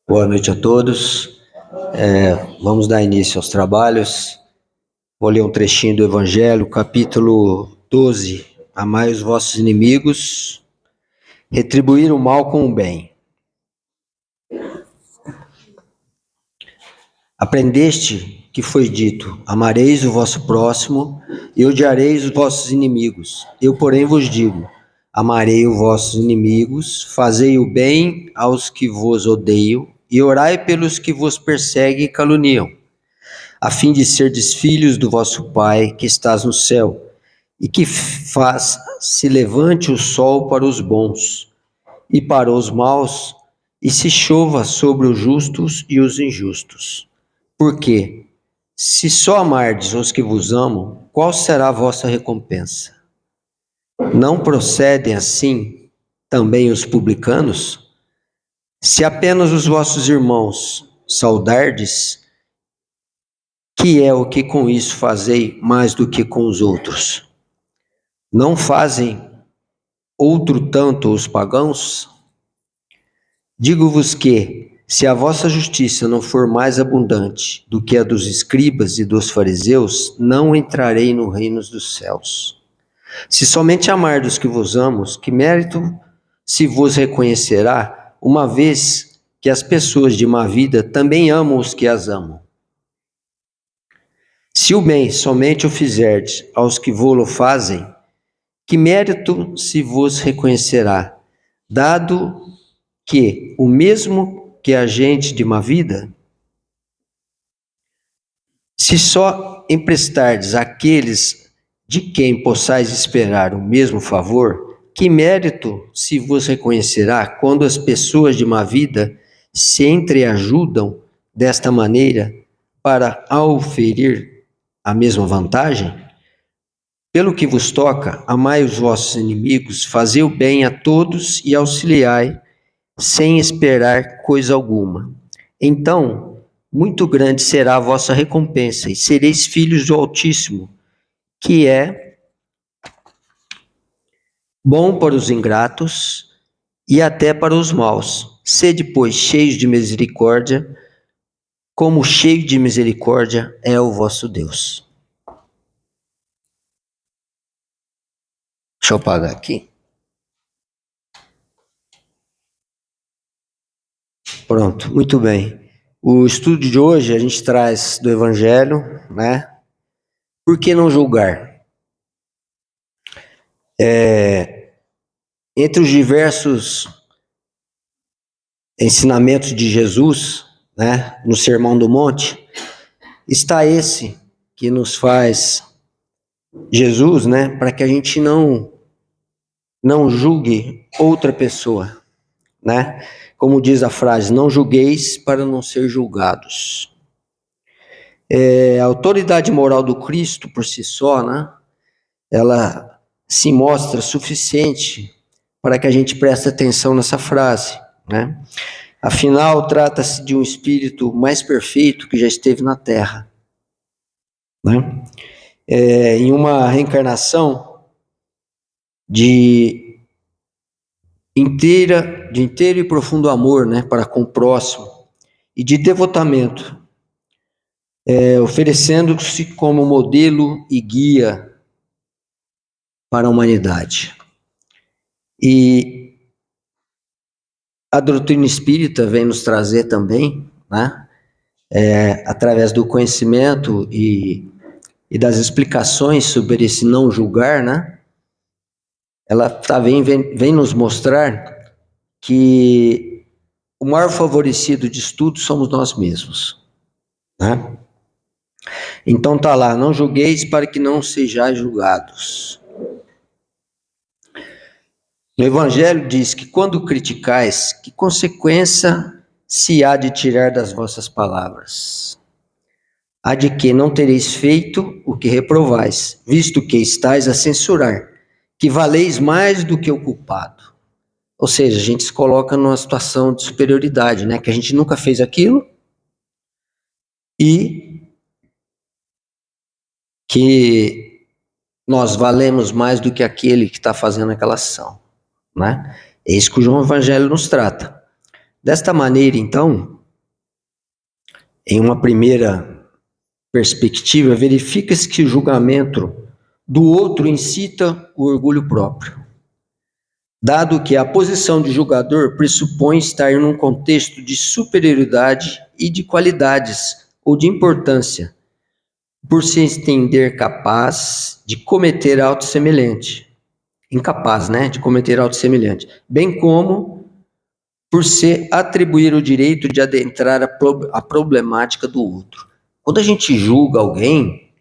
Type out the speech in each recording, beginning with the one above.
Boa noite a todos. Vamos dar início aos trabalhos. Vou ler um trechinho do Evangelho, capítulo 12. Amai os vossos inimigos, retribuir o mal com o bem. Aprendeste que foi dito, amareis o vosso próximo e odiareis os vossos inimigos. Eu, porém, vos digo, amarei os vossos inimigos, fazei o bem aos que vos odeiam, e orai pelos que vos perseguem e caluniam, a fim de serdes filhos do vosso Pai que estás no céu, e que se levante o sol para os bons e para os maus, e se chova sobre os justos e os injustos. Porque, se só amardes os que vos amam, qual será a vossa recompensa? Não procedem assim também os publicanos? Se apenas os vossos irmãos saudardes, que é o que com isso fazei mais do que com os outros? Não fazem outro tanto os pagãos? Digo-vos que, se a vossa justiça não for mais abundante do que a dos escribas e dos fariseus, não entrarei no reino dos céus. Se somente amardes os que vos amam, que mérito se vos reconhecerá, uma vez que as pessoas de má vida também amam os que as amam? Se o bem somente o fizerdes aos que vô-lo fazem, que mérito se vos reconhecerá, dado que o mesmo que a gente de má vida? Se só emprestardes àqueles de quem possais esperar o mesmo favor, que mérito se vos reconhecerá quando as pessoas de má vida se entreajudam desta maneira para auferir a mesma vantagem? Pelo que vos toca, amai os vossos inimigos, fazei o bem a todos e auxiliai, sem esperar coisa alguma. Então, muito grande será a vossa recompensa, e sereis filhos do Altíssimo, que é bom para os ingratos e até para os maus. Sede, pois, cheios de misericórdia, como cheio de misericórdia é o vosso Deus. Deixa eu apagar aqui. Pronto, muito bem. O estudo de hoje a gente traz do Evangelho, né? Por que não julgar? Entre os diversos ensinamentos de Jesus, né, no Sermão do Monte, está esse que nos faz Jesus, né, para que a gente não julgue outra pessoa, né? Como diz a frase, não julgueis para não ser julgados. A autoridade moral do Cristo por si só, né, ela se mostra suficiente para que a gente preste atenção nessa frase, né? Afinal, trata-se de um espírito mais perfeito que já esteve na Terra, né? Em uma reencarnação de inteiro e profundo amor, né, para com o próximo, e de devotamento, oferecendo-se como modelo e guia para a humanidade. E a doutrina espírita vem nos trazer também, né, através do conhecimento e das explicações sobre esse não julgar, né, ela vem nos mostrar que o maior favorecido de tudo somos nós mesmos, né? Então tá lá, não julgueis para que não sejais julgados. No Evangelho diz que quando criticais, que consequência se há de tirar das vossas palavras? Há de que não tereis feito o que reprovais, visto que estáis a censurar, que valeis mais do que o culpado. Ou seja, a gente se coloca numa situação de superioridade, né? Que a gente nunca fez aquilo e que nós valemos mais do que aquele que está fazendo aquela ação, né? É isso que o João Evangelho nos trata. Desta maneira, então, Em uma primeira perspectiva, verifica-se que o julgamento do outro incita o orgulho próprio, dado que a posição de julgador pressupõe estar num contexto de superioridade e de qualidades ou de importância, por se entender capaz de cometer auto semelhante, incapaz, de cometer auto semelhante, bem como por se atribuir o direito de adentrar a problemática do outro. Quando a gente julga alguém,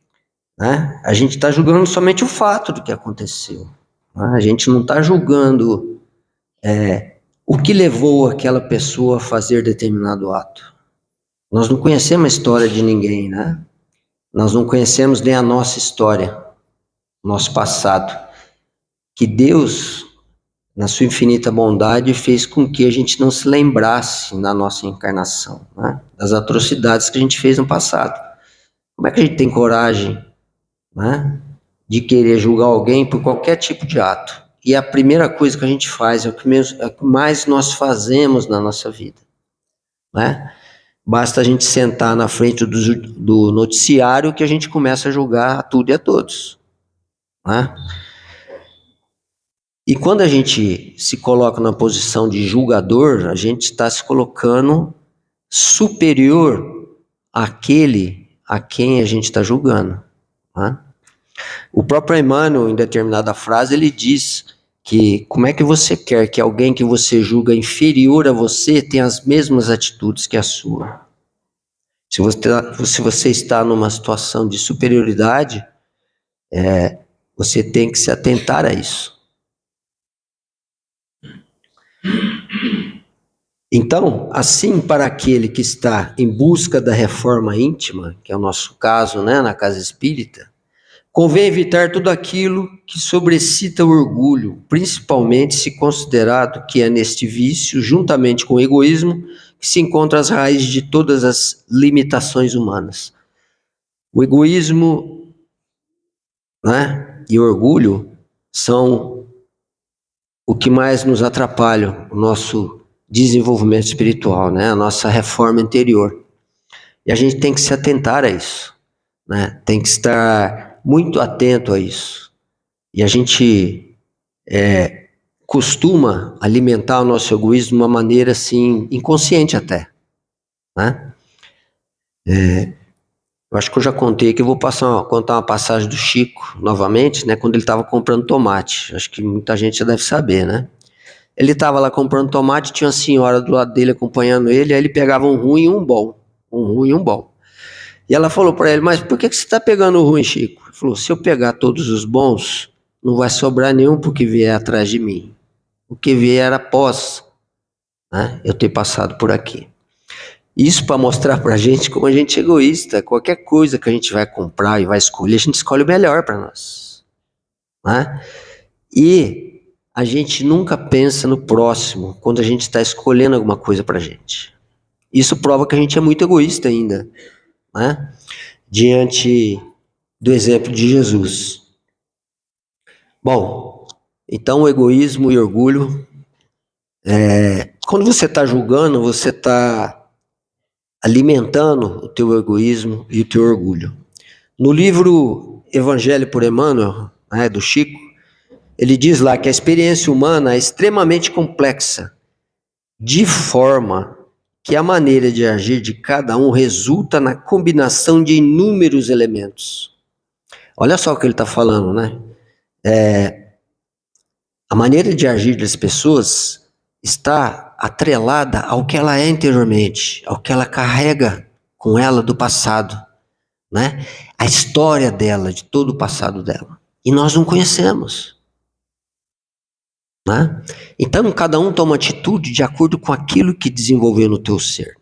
a gente está julgando somente o fato do que aconteceu. A gente não está julgando o que levou aquela pessoa a fazer determinado ato. Nós não conhecemos a história de ninguém, Nós não conhecemos nem a nossa história, nosso passado. Que Deus, na sua infinita bondade, fez com que a gente não se lembrasse na nossa encarnação, das atrocidades que a gente fez no passado. Como é que a gente tem coragem, de querer julgar alguém por qualquer tipo de ato? E a primeira coisa que a gente faz é o que mais nós fazemos na nossa vida, Basta a gente sentar na frente do noticiário que a gente começa a julgar a tudo e a todos, E quando a gente se coloca na posição de julgador, a gente está se colocando superior àquele a quem a gente está julgando. O próprio Emmanuel, em determinada frase, ele diz que como é que você quer que alguém que você julga inferior a você tenha as mesmas atitudes que a sua? Se você está numa situação de superioridade, você tem que se atentar a isso. Então, assim, para aquele que está em busca da reforma íntima, que é o nosso caso, na casa espírita, convém evitar tudo aquilo que sobrecita o orgulho, principalmente se considerado que é neste vício, juntamente com o egoísmo, que se encontram as raízes de todas as limitações humanas. O egoísmo, e o orgulho são o que mais nos atrapalham, o nosso desenvolvimento espiritual, a nossa reforma interior. E a gente tem que se atentar a isso, tem que estar muito atento a isso. E a gente costuma alimentar o nosso egoísmo de uma maneira assim, inconsciente até. Eu acho que eu já contei aqui, eu vou contar uma passagem do Chico, novamente, quando ele estava comprando tomate. Acho que muita gente já deve saber, Ele estava lá comprando tomate, tinha uma senhora do lado dele acompanhando ele, aí ele pegava um ruim e um bom. Um ruim e um bom. E ela falou para ele, mas por que você está pegando o ruim, Chico? Ele falou, se eu pegar todos os bons, não vai sobrar nenhum porque vier atrás de mim. O que vier após eu ter passado por aqui. Isso para mostrar para a gente como a gente é egoísta. Qualquer coisa que a gente vai comprar e vai escolher, a gente escolhe o melhor para nós. E a gente nunca pensa no próximo quando a gente está escolhendo alguma coisa para a gente. Isso prova que a gente é muito egoísta ainda, diante do exemplo de Jesus. Bom, então o egoísmo e o orgulho, quando você está julgando, você está alimentando o teu egoísmo e o teu orgulho. No livro Evangelho por Emmanuel, do Chico, ele diz lá que a experiência humana é extremamente complexa, de forma que a maneira de agir de cada um resulta na combinação de inúmeros elementos. Olha só o que ele está falando, a maneira de agir das pessoas está atrelada ao que ela é interiormente, ao que ela carrega com ela do passado, a história dela, de todo o passado dela. E nós não conhecemos. Então, cada um toma atitude de acordo com aquilo que desenvolveu no teu ser.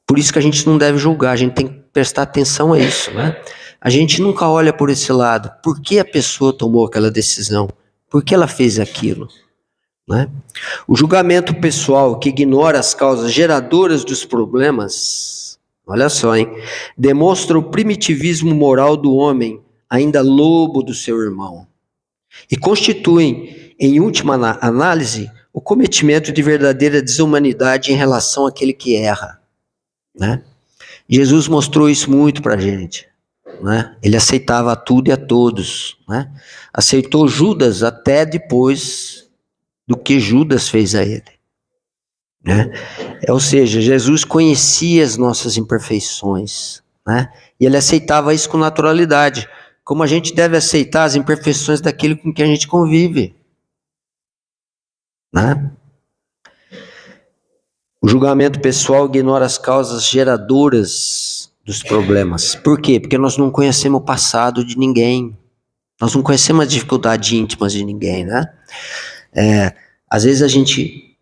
Por isso que a gente não deve julgar, a gente tem que prestar atenção a isso. A gente nunca olha por esse lado. Por que a pessoa tomou aquela decisão? Por que ela fez aquilo? O julgamento pessoal que ignora as causas geradoras dos problemas, olha só, demonstra o primitivismo moral do homem, ainda lobo do seu irmão, e constituem, em última análise, o cometimento de verdadeira desumanidade em relação àquele que erra. né? Jesus mostrou isso muito para a gente, né? Ele aceitava tudo e a todos, né? Aceitou Judas até depois do que Judas fez a ele, né? Ou seja, Jesus conhecia as nossas imperfeições, né? E ele aceitava isso com naturalidade, como a gente deve aceitar as imperfeições daquele com quem a gente convive, né? O julgamento pessoal ignora as causas geradoras dos problemas. Por quê? Porque nós não conhecemos o passado de ninguém. Nós não conhecemos as dificuldades íntimas de ninguém, né? Às vezes a gente,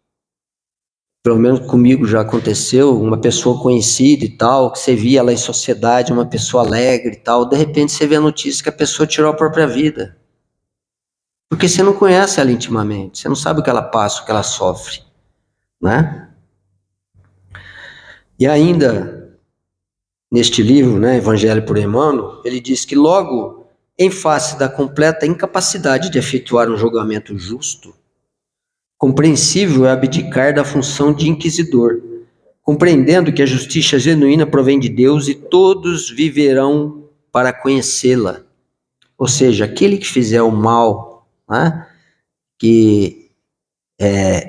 pelo menos comigo já aconteceu, uma pessoa conhecida e tal, que você via lá em sociedade, uma pessoa alegre e tal, de repente você vê a notícia que a pessoa tirou a própria vida. Porque você não conhece ela intimamente, você não sabe o que ela passa, o que ela sofre, né? E ainda, neste livro, né, Evangelho por Emmanuel, ele diz que logo, em face da completa incapacidade de efetuar um julgamento justo, compreensível é abdicar da função de inquisidor, compreendendo que a justiça genuína provém de Deus e todos viverão para conhecê-la. Ou seja, aquele que fizer o mal, né, que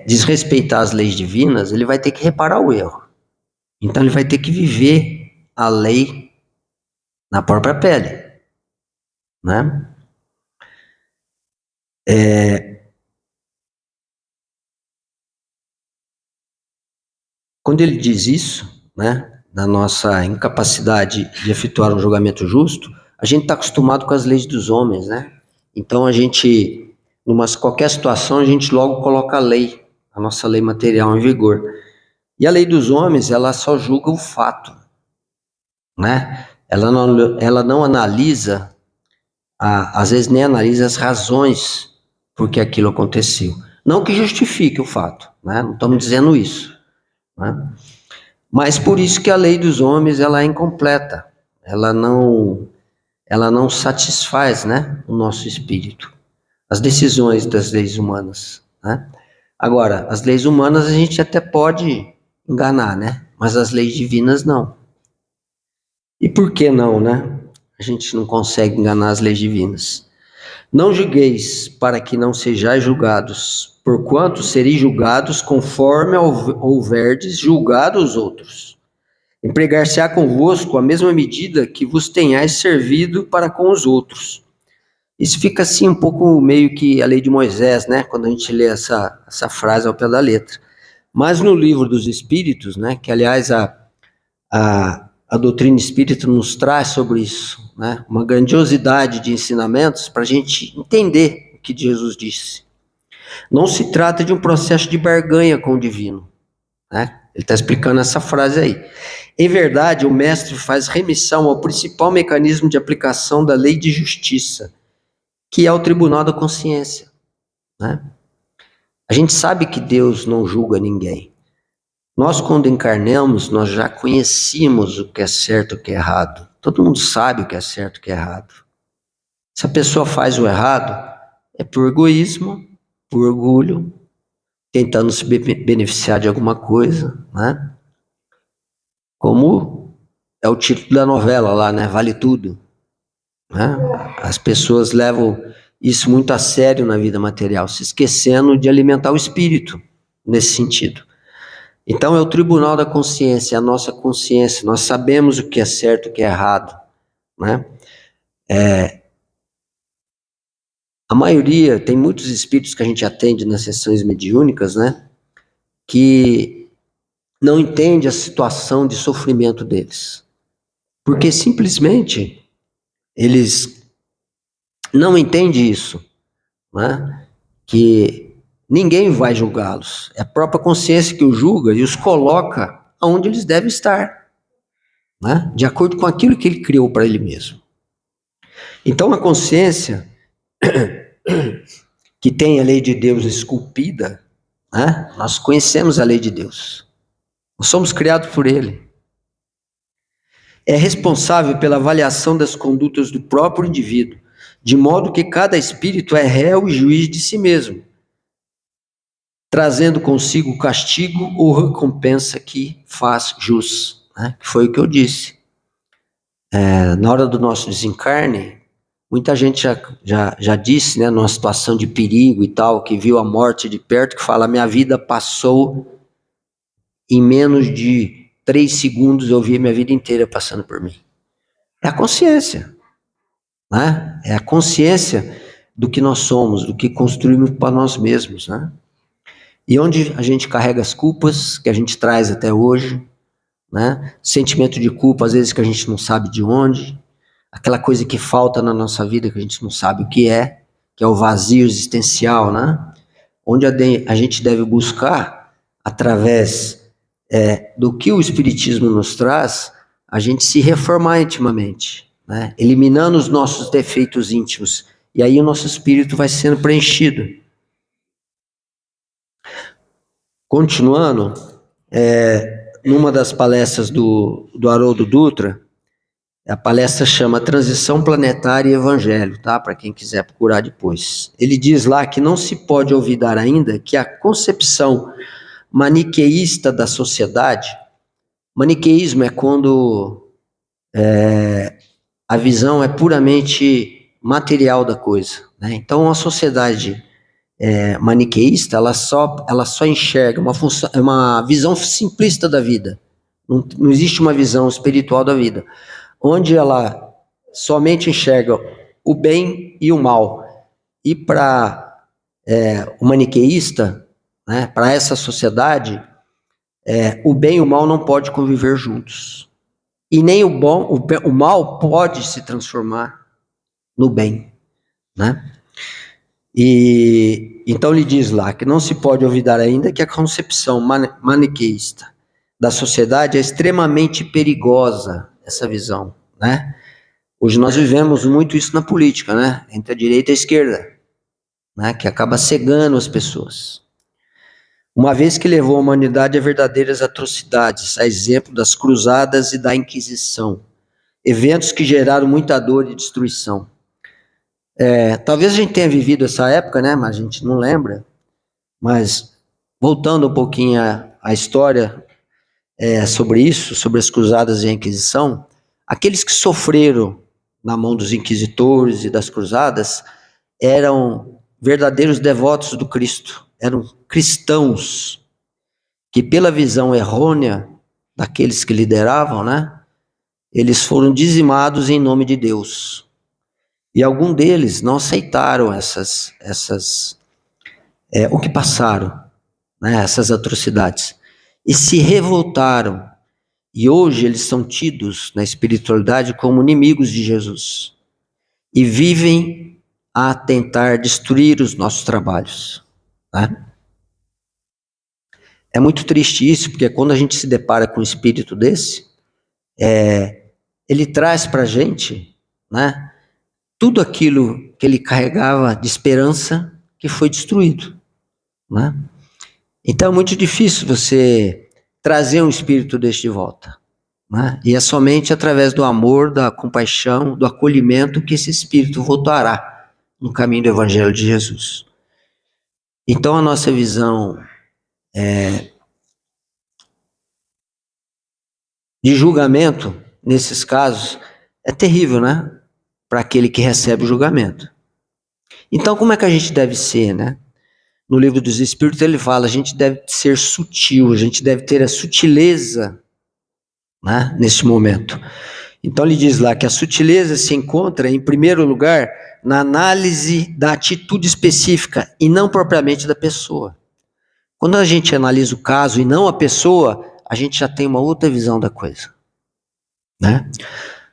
desrespeitar as leis divinas, ele vai ter que reparar o erro. Então ele vai ter que viver a lei na própria pele, né? Quando ele diz isso, né, da nossa incapacidade de efetuar um julgamento justo, a gente está acostumado com as leis dos homens, né? Então a gente, numa qualquer situação, a gente logo coloca a lei, a nossa lei material em vigor. E a lei dos homens, ela só julga o fato, né? Ela não analisa, às vezes nem analisa as razões por que aquilo aconteceu. Não que justifique o fato, né? Não estamos dizendo isso, né? Mas por isso que a lei dos homens ela é incompleta, ela não satisfaz, né, o nosso espírito, as decisões das leis humanas, né? Agora, as leis humanas a gente até pode enganar, né? Mas as leis divinas não. E por que não, né? A gente não consegue enganar as leis divinas. Não julgueis para que não sejais julgados, porquanto sereis julgados conforme houverdes julgado os outros. Empregar-se-á convosco a mesma medida que vos tenhais servido para com os outros. Isso fica assim um pouco meio que a lei de Moisés, né? Quando a gente lê essa frase ao pé da letra. Mas no livro dos Espíritos, né? Que aliás a doutrina espírita nos traz sobre isso, né? Uma grandiosidade de ensinamentos para a gente entender o que Jesus disse. Não se trata de um processo de barganha com o divino, né? Ele está explicando essa frase aí. Em verdade, o mestre faz remissão ao principal mecanismo de aplicação da lei de justiça, que é o tribunal da consciência, né? A gente sabe que Deus não julga ninguém. Nós, quando encarnamos, nós já conhecíamos o que é certo e o que é errado. Todo mundo sabe o que é certo e o que é errado. Se a pessoa faz o errado, é por egoísmo, por orgulho, tentando se beneficiar de alguma coisa, né? Como é o título da novela lá, né? Vale tudo, né? As pessoas levam isso muito a sério na vida material, se esquecendo de alimentar o espírito nesse sentido. Então é o tribunal da consciência, a nossa consciência. Nós sabemos o que é certo e o que é errado, né? A maioria, tem muitos espíritos que a gente atende nas sessões mediúnicas, né? Que não entende a situação de sofrimento deles. Porque simplesmente eles não entendem isso, né? Que ninguém vai julgá-los. É a própria consciência que os julga e os coloca onde eles devem estar, né? De acordo com aquilo que ele criou para ele mesmo. Então a consciência que tem a lei de Deus esculpida, né? Nós conhecemos a lei de Deus. Nós somos criados por ele. É responsável pela avaliação das condutas do próprio indivíduo, de modo que cada espírito é réu e juiz de si mesmo, trazendo consigo o castigo ou recompensa que faz jus. né? Que foi o que eu disse. Na hora do nosso desencarne, muita gente já disse, né, numa situação de perigo e tal, que viu a morte de perto, que fala: minha vida passou em menos de 3 segundos, eu vi minha vida inteira passando por mim. É a consciência, né? É a consciência do que nós somos, do que construímos para nós mesmos, né? E onde a gente carrega as culpas que a gente traz até hoje, né? Sentimento de culpa, às vezes, que a gente não sabe de onde, aquela coisa que falta na nossa vida que a gente não sabe o que é o vazio existencial, né? Onde a gente deve buscar, através do que o Espiritismo nos traz, a gente se reformar intimamente, né? Eliminando os nossos defeitos íntimos. E aí o nosso espírito vai sendo preenchido. Continuando, numa das palestras do Haroldo Dutra, a palestra chama Transição Planetária e Evangelho, tá? Para quem quiser procurar depois. Ele diz lá que não se pode olvidar ainda que a concepção maniqueísta da sociedade, maniqueísmo é quando a visão é puramente material da coisa, né? Então a sociedade maniqueísta, ela só enxerga uma visão simplista da vida. Não existe uma visão espiritual da vida, onde ela somente enxerga o bem e o mal. E para o maniqueísta, né, para essa sociedade, o bem e o mal não podem conviver juntos. E nem o mal pode se transformar no bem, né? E então ele diz lá que não se pode olvidar ainda que a concepção maniqueísta da sociedade é extremamente perigosa, essa visão, né? Hoje nós vivemos muito isso na política, né? Entre a direita e a esquerda, né? Que acaba cegando as pessoas. Uma vez que levou a humanidade a verdadeiras atrocidades, a exemplo das cruzadas e da Inquisição, eventos que geraram muita dor e destruição. Talvez a gente tenha vivido essa época, né? Mas a gente não lembra. Mas voltando um pouquinho à história sobre isso, sobre as cruzadas e a Inquisição, aqueles que sofreram na mão dos inquisitores e das cruzadas eram verdadeiros devotos do Cristo, eram cristãos que, pela visão errônea daqueles que lideravam, né, eles foram dizimados em nome de Deus. E alguns deles não aceitaram o que passaram, né, essas atrocidades, e se revoltaram. E hoje eles são tidos na espiritualidade como inimigos de Jesus e vivem a tentar destruir os nossos trabalhos, né? É muito triste isso, porque quando a gente se depara com um espírito desse, ele traz para a gente, né, tudo aquilo que ele carregava de esperança que foi destruído, né? Então é muito difícil você trazer um espírito deste de volta, né? E é somente através do amor, da compaixão, do acolhimento que esse espírito voltará no caminho do Evangelho de Jesus. Então a nossa visão de julgamento, nesses casos, é terrível, né? Para aquele que recebe o julgamento. Então como é que a gente deve ser, né? No Livro dos Espíritos ele fala, a gente deve ser sutil, a gente deve ter a sutileza, né, nesse momento. Então ele diz lá que a sutileza se encontra, em primeiro lugar, na análise da atitude específica e não propriamente da pessoa. Quando a gente analisa o caso e não a pessoa, a gente já tem uma outra visão da coisa, né?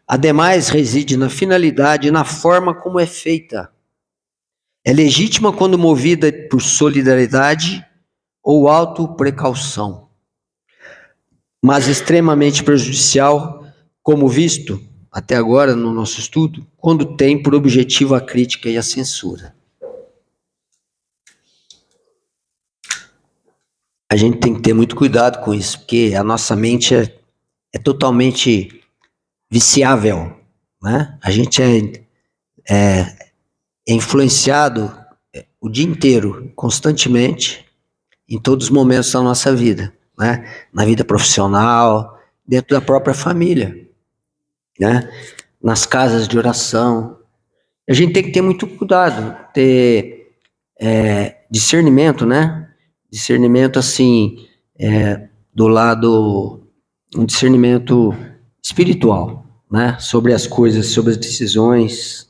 Ademais, reside na finalidade e na forma como é feita. É legítima quando movida por solidariedade ou autoprecaução, mas extremamente prejudicial, como visto até agora no nosso estudo, quando tem por objetivo a crítica e a censura. A gente tem que ter muito cuidado com isso, porque a nossa mente é totalmente viciável, né? A gente é influenciado o dia inteiro, constantemente, em todos os momentos da nossa vida, né? Na vida profissional, dentro da própria família, né? Nas casas de oração. A gente tem que ter muito cuidado, ter discernimento, né? Discernimento, assim, do lado, um discernimento espiritual, né? Sobre as coisas, sobre as decisões,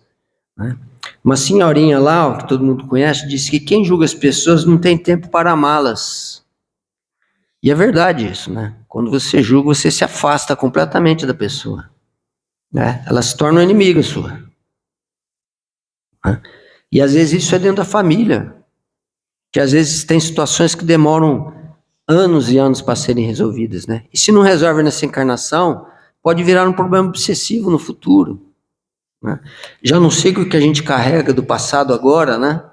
né? Uma senhorinha lá, ó, que todo mundo conhece, disse que quem julga as pessoas não tem tempo para amá-las. E é verdade isso, né? Quando você julga, você se afasta completamente da pessoa, né? Ela se torna uma inimiga sua, né? E às vezes isso é dentro da família, que às vezes tem situações que demoram anos e anos para serem resolvidas, né? E se não resolve nessa encarnação, pode virar um problema obsessivo no futuro, né? Já não sei o que a gente carrega do passado agora, né?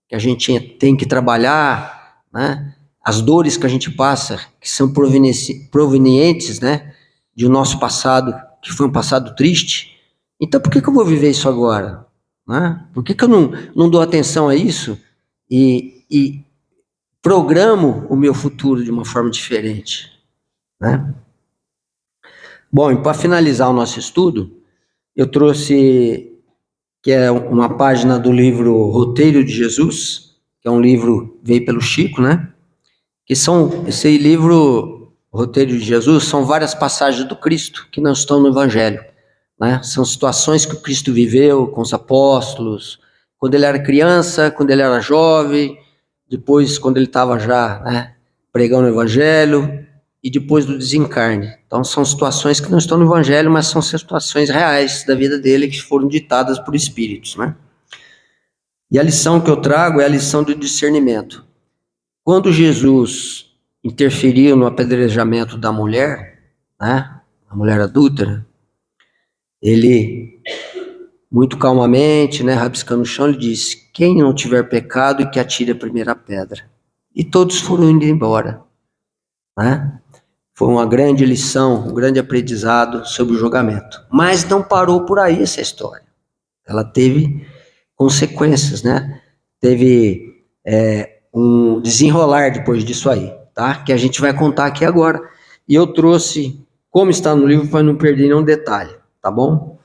Que a gente tem que trabalhar, né? As dores que a gente passa, que são provenientes, né? De nosso passado, que foi um passado triste. Então, por que eu vou viver isso agora, né? Por que eu não dou atenção a isso e programo o meu futuro de uma forma diferente, né? Bom, e para finalizar o nosso estudo, eu trouxe, que é uma página do livro Roteiro de Jesus, que é um livro, veio pelo Chico, né? Esse livro, Roteiro de Jesus, são várias passagens do Cristo que não estão no Evangelho, né? São situações que o Cristo viveu com os apóstolos, quando ele era criança, quando ele era jovem, depois quando ele estava já, né, pregando o Evangelho, e depois do desencarne. Então são situações que não estão no Evangelho, mas são situações reais da vida dele que foram ditadas por espíritos, né? E a lição que eu trago é a lição do discernimento. Quando Jesus interferiu no apedrejamento da mulher, né, a mulher adúltera, ele, muito calmamente, né, rabiscando o chão, ele disse: quem não tiver pecado, que atire a primeira pedra. E todos foram indo embora, né? Foi uma grande lição, um grande aprendizado sobre o julgamento. Mas não parou por aí essa história. Ela teve consequências, né? Teve um desenrolar depois disso aí, tá? Que a gente vai contar aqui agora. E eu trouxe, como está no livro, para não perder nenhum detalhe, tá bom?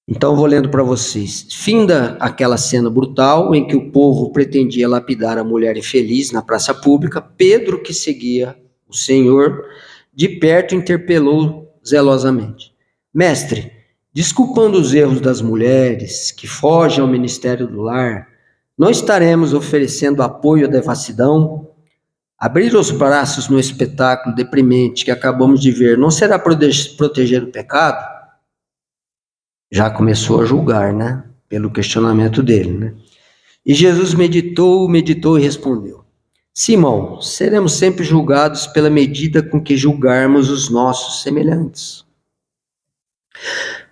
Então eu vou lendo para vocês. Finda aquela cena brutal em que o povo pretendia lapidar a mulher infeliz na praça pública, Pedro, que seguia o Senhor, de perto interpelou zelosamente: Mestre, desculpando os erros das mulheres que fogem ao ministério do lar, não estaremos oferecendo apoio à devassidão? Abrir os braços no espetáculo deprimente que acabamos de ver não será proteger o pecado? Já começou a julgar, né? Pelo questionamento dele, né? E Jesus meditou e respondeu: Simão, seremos sempre julgados pela medida com que julgarmos os nossos semelhantes.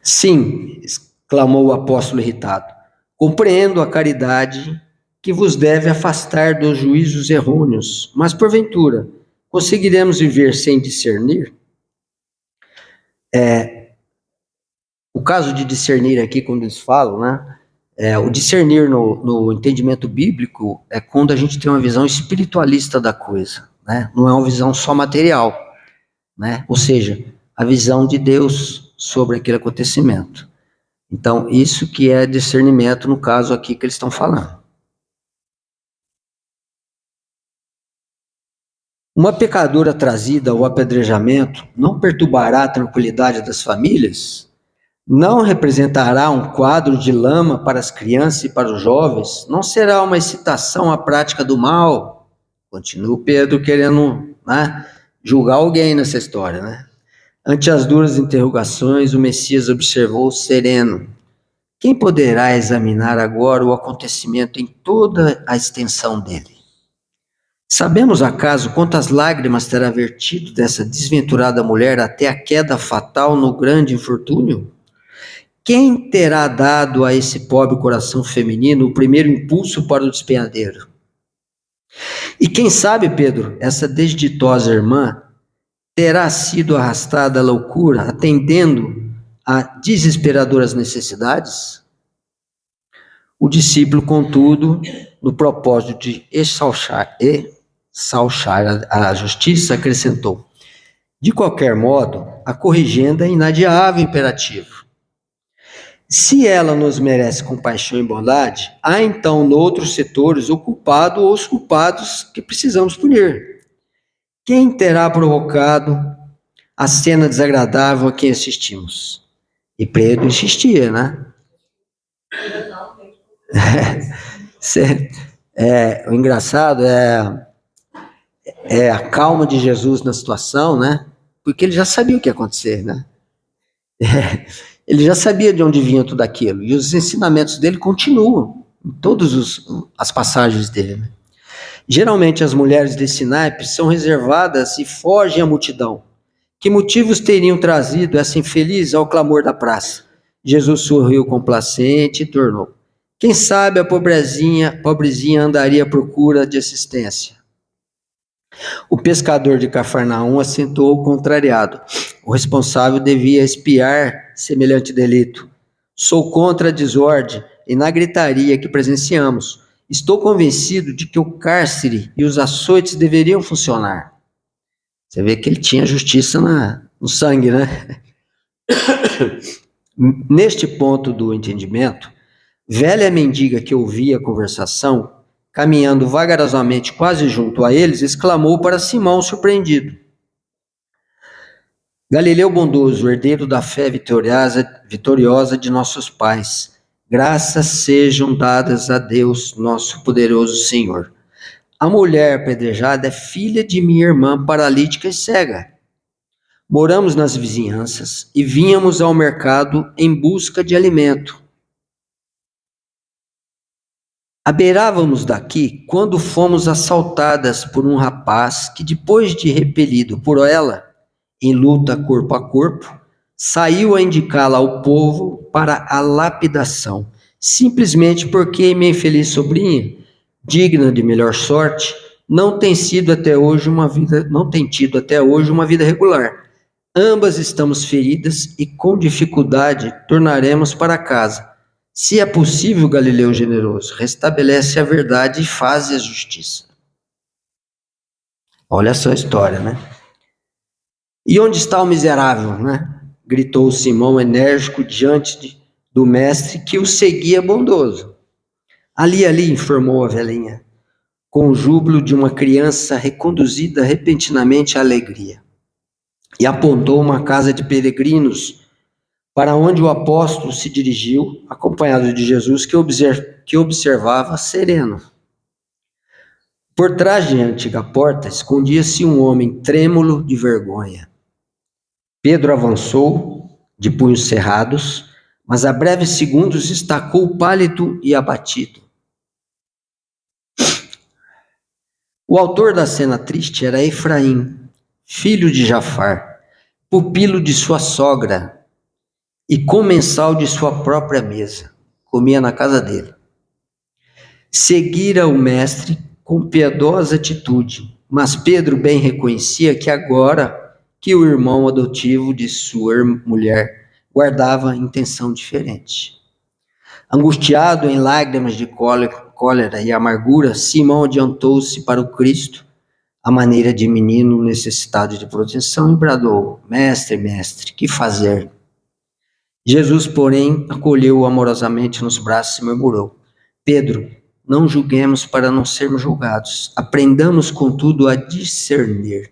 Sim, exclamou o apóstolo irritado, compreendo a caridade que vos deve afastar dos juízos errôneos, mas porventura conseguiremos viver sem discernir? O caso de discernir aqui, quando eles falam, né? O discernir no entendimento bíblico é quando a gente tem uma visão espiritualista da coisa, né? Não é uma visão só material, né? Ou seja, a visão de Deus sobre aquele acontecimento. Então, isso que é discernimento no caso aqui que eles estão falando. Uma pecadora trazida ao apedrejamento não perturbará a tranquilidade das famílias? Não representará um quadro de lama para as crianças e para os jovens? Não será uma excitação à prática do mal? Continua Pedro querendo, né, julgar alguém nessa história, né? Ante as duras interrogações, o Messias observou sereno: quem poderá examinar agora o acontecimento em toda a extensão dele? Sabemos acaso quantas lágrimas terá vertido dessa desventurada mulher até a queda fatal no grande infortúnio? Quem terá dado a esse pobre coração feminino o primeiro impulso para o despenhadeiro? E quem sabe, Pedro, essa desditosa irmã terá sido arrastada à loucura, atendendo a desesperadoras necessidades? O discípulo, contudo, no propósito de exalchar a justiça, acrescentou: De qualquer modo, a corrigenda é inadiável imperativo. Se ela nos merece compaixão e bondade, há então noutros setores o culpado ou os culpados que precisamos punir. Quem terá provocado a cena desagradável a quem assistimos? E Pedro insistia, né? O engraçado é a calma de Jesus na situação, né? Porque ele já sabia o que ia acontecer, né? Ele já sabia de onde vinha tudo aquilo. E os ensinamentos dele continuam em todas as passagens dele. Né? Geralmente as mulheres desse naipe são reservadas e fogem à multidão. Que motivos teriam trazido essa infeliz ao clamor da praça? Jesus sorriu complacente e tornou. Quem sabe a pobrezinha andaria à procura de assistência. O pescador de Cafarnaum assentou contrariado. O responsável devia espiar semelhante delito. Sou contra a desordem e na gritaria que presenciamos. Estou convencido de que o cárcere e os açoites deveriam funcionar. Você vê que ele tinha justiça no sangue, né? Neste ponto do entendimento, velha mendiga que ouvia a conversação, caminhando vagarosamente quase junto a eles, exclamou para Simão surpreendido. Galileu bondoso, herdeiro da fé vitoriosa de nossos pais, graças sejam dadas a Deus, nosso poderoso Senhor. A mulher apedrejada é filha de minha irmã paralítica e cega. Moramos nas vizinhanças e vínhamos ao mercado em busca de alimento. Abeirávamos daqui quando fomos assaltadas por um rapaz que, depois de repelido por ela, em luta corpo a corpo, saiu a indicá-la ao povo para a lapidação, simplesmente porque minha infeliz sobrinha, digna de melhor sorte, não tem tido até hoje uma vida regular. Ambas estamos feridas e com dificuldade tornaremos para casa. Se é possível, Galileu generoso, restabelece a verdade e faz a justiça. Olha só a história, né? E onde está o miserável, né? Gritou Simão enérgico diante do mestre que o seguia bondoso. Ali, informou a velhinha, com o júbilo de uma criança reconduzida repentinamente à alegria. E apontou uma casa de peregrinos para onde o apóstolo se dirigiu, acompanhado de Jesus, que observava sereno. Por trás de antiga porta escondia-se um homem trêmulo de vergonha. Pedro avançou, de punhos cerrados, mas a breves segundos estacou pálido e abatido. O autor da cena triste era Efraim, filho de Jafar, pupilo de sua sogra e comensal de sua própria mesa. Comia na casa dele. Seguira o mestre com piedosa atitude, mas Pedro bem reconhecia que agora que o irmão adotivo de sua mulher guardava intenção diferente. Angustiado em lágrimas de cólera e amargura, Simão adiantou-se para o Cristo, à maneira de menino necessitado de proteção, e bradou: Mestre, mestre, que fazer? Jesus, porém, acolheu-o amorosamente nos braços e murmurou: Pedro, não julguemos para não sermos julgados. Aprendamos, contudo, a discernir,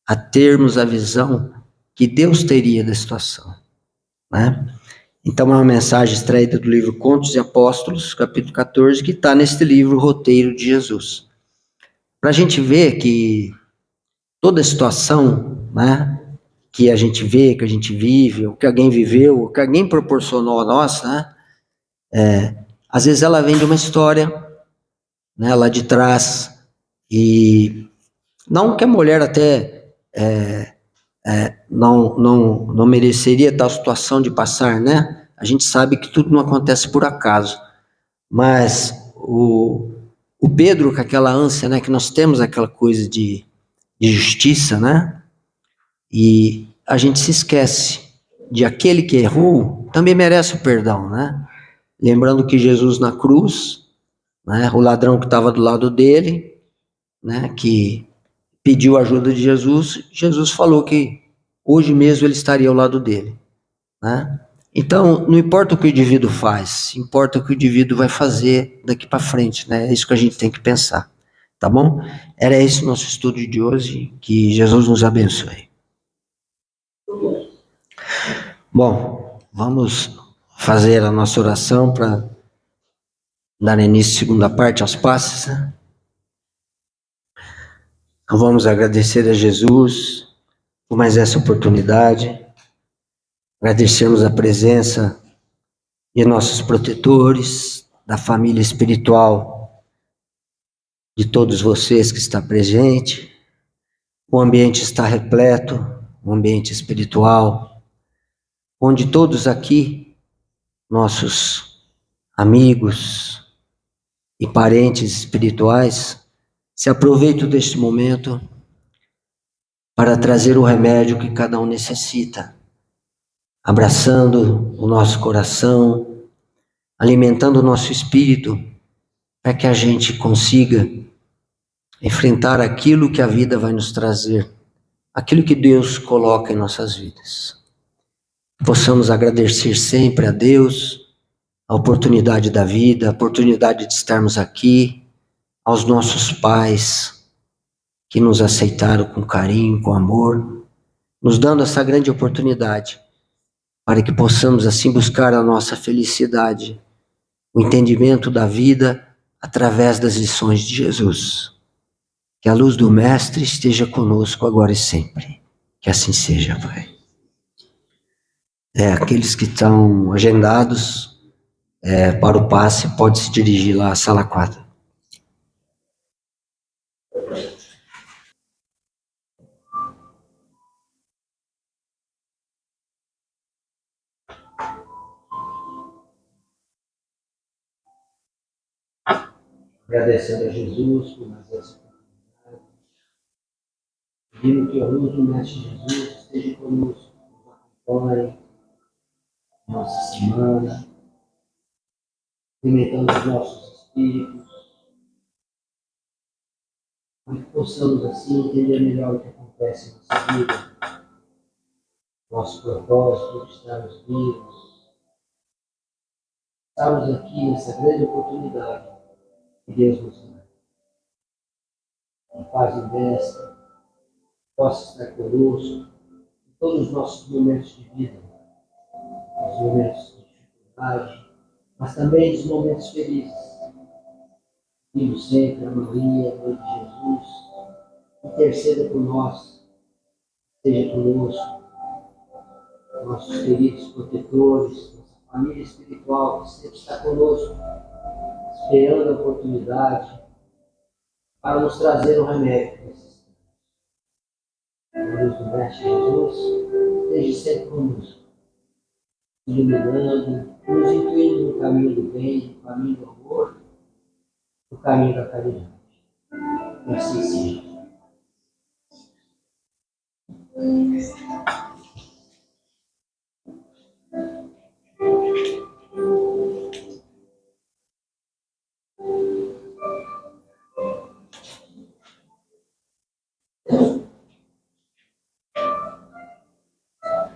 a termos a visão que Deus teria da situação. Né? Então, é uma mensagem extraída do livro Contos e Apóstolos, capítulo 14, que está neste livro, Roteiro de Jesus. Para a gente ver que toda situação, né, que a gente vê, que a gente vive, o que alguém viveu, o que alguém proporcionou a nós, né, às vezes ela vem de uma história, né, lá de trás, e não que a mulher até não mereceria tal situação de passar, né? A gente sabe que tudo não acontece por acaso, mas o Pedro, com aquela ânsia, né, que nós temos aquela coisa de justiça, né? E a gente se esquece de aquele que errou também merece o perdão, né? Lembrando que Jesus na cruz, né, o ladrão que estava do lado dele, né, que pediu a ajuda de Jesus, Jesus falou que hoje mesmo ele estaria ao lado dele, né? Então, não importa o que o indivíduo faz, importa o que o indivíduo vai fazer daqui para frente, né? É isso que a gente tem que pensar, tá bom? Era esse o nosso estudo de hoje, que Jesus nos abençoe. Bom, vamos fazer a nossa oração para dar início à segunda parte, aos passes, né? Então, vamos agradecer a Jesus por mais essa oportunidade, agradecermos a presença de nossos protetores, da família espiritual de todos vocês que está presente. O ambiente está repleto, um ambiente espiritual, onde todos aqui, nossos amigos e parentes espirituais, se aproveitam deste momento para trazer o remédio que cada um necessita, abraçando o nosso coração, alimentando o nosso espírito, para que a gente consiga enfrentar aquilo que a vida vai nos trazer, aquilo que Deus coloca em nossas vidas. Possamos agradecer sempre a Deus a oportunidade da vida, a oportunidade de estarmos aqui, aos nossos pais que nos aceitaram com carinho, com amor, nos dando essa grande oportunidade para que possamos assim buscar a nossa felicidade, o entendimento da vida através das lições de Jesus. Que a luz do Mestre esteja conosco agora e sempre. Que assim seja, Pai. Aqueles que estão agendados para o passe, pode se dirigir lá à sala 4. Agradecendo a Jesus por mais essa oportunidade. Pedindo que a luz do Mestre Jesus esteja conosco, nos acompanhe nossa semana, alimentando os nossos espíritos, para que possamos assim entender melhor o que acontece em nossa vida, nosso propósito de estarmos vivos, estarmos aqui nessa grande oportunidade que Deus nos dá. Que paz e besta possa estar conosco em todos os nossos momentos de vida, os momentos de dificuldade, mas também os momentos felizes. Pedimos sempre a Maria, Mãe de Jesus, interceda por nós, esteja conosco, nossos queridos protetores, nossa família espiritual que sempre está conosco, esperando a oportunidade para nos trazer o remédio que necessitamos. A luz do Mestre Jesus esteja sempre conosco, iluminando, nos incluindo no caminho do bem, no caminho do amor, no caminho da caridade. Que assim seja.